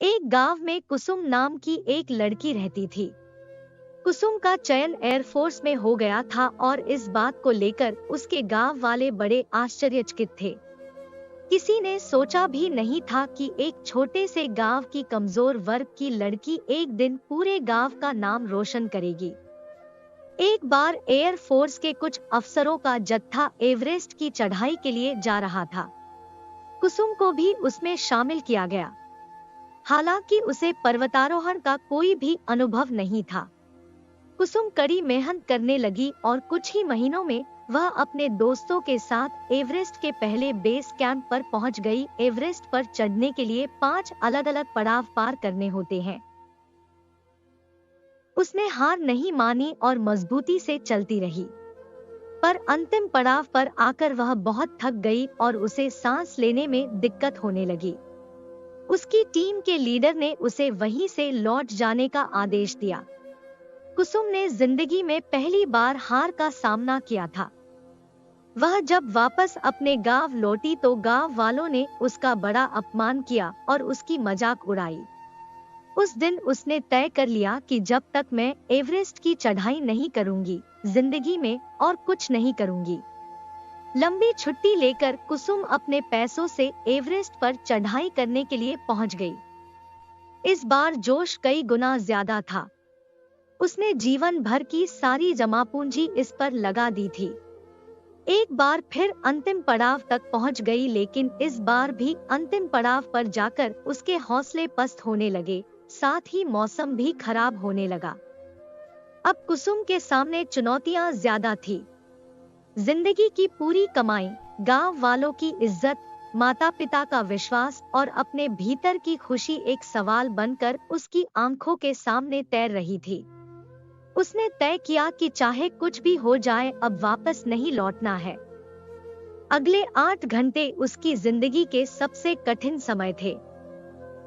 एक गांव में कुसुम नाम की एक लड़की रहती थी। कुसुम का चयन एयरफोर्स में हो गया था और इस बात को लेकर उसके गांव वाले बड़े आश्चर्यचकित थे। किसी ने सोचा भी नहीं था कि एक छोटे से गांव की कमजोर वर्ग की लड़की एक दिन पूरे गांव का नाम रोशन करेगी। एक बार एयरफोर्स के कुछ अफसरों का जत्था एवरेस्ट की चढ़ाई के लिए जा रहा था। कुसुम को भी उसमें शामिल किया गया। हालांकि उसे पर्वतारोहण का कोई भी अनुभव नहीं था। कुसुम कड़ी मेहनत करने लगी और कुछ ही महीनों में वह अपने दोस्तों के साथ एवरेस्ट के पहले बेस कैंप पर पहुंच गई। एवरेस्ट पर चढ़ने के लिए 5 अलग-अलग पड़ाव पार करने होते हैं। उसने हार नहीं मानी और मजबूती से चलती रही, पर अंतिम पड़ाव पर आकर वह बहुत थक गई और उसे सांस लेने में दिक्कत होने लगी। उसकी टीम के लीडर ने उसे वहीं से लौट जाने का आदेश दिया। कुसुम ने जिंदगी में पहली बार हार का सामना किया था। वह जब वापस अपने गांव लौटी तो गांव वालों ने उसका बड़ा अपमान किया और उसकी मजाक उड़ाई। उस दिन उसने तय कर लिया कि जब तक मैं एवरेस्ट की चढ़ाई नहीं करूंगी, जिंदगी में और कुछ नहीं करूंगी। लंबी छुट्टी लेकर कुसुम अपने पैसों से एवरेस्ट पर चढ़ाई करने के लिए पहुंच गई। इस बार जोश कई गुना ज्यादा था। उसने जीवन भर की सारी जमा पूंजी इस पर लगा दी थी। एक बार फिर अंतिम पड़ाव तक पहुंच गई, लेकिन इस बार भी अंतिम पड़ाव पर जाकर उसके हौसले पस्त होने लगे, साथ ही मौसम भी खराब होने लगा। अब कुसुम के सामने चुनौतियां ज्यादा थी। जिंदगी की पूरी कमाई, गांव वालों की इज्जत, माता पिता का विश्वास और अपने भीतर की खुशी एक सवाल बनकर उसकी आंखों के सामने तैर रही थी। उसने तय किया कि चाहे कुछ भी हो जाए, अब वापस नहीं लौटना है। अगले 8 घंटे उसकी जिंदगी के सबसे कठिन समय थे,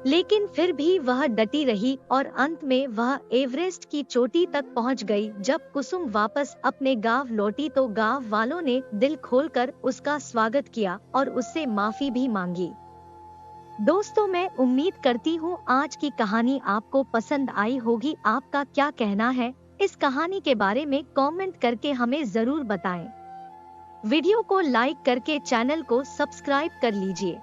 लेकिन फिर भी वह डटी रही और अंत में वह एवरेस्ट की चोटी तक पहुंच गई। जब कुसुम वापस अपने गांव लौटी तो गांव वालों ने दिल खोलकर उसका स्वागत किया और उससे माफी भी मांगी। दोस्तों, मैं उम्मीद करती हूँ आज की कहानी आपको पसंद आई होगी। आपका क्या कहना है इस कहानी के बारे में कमेंट करके हमें जरूर बताएं। वीडियो को लाइक करके चैनल को सब्सक्राइब कर लीजिए।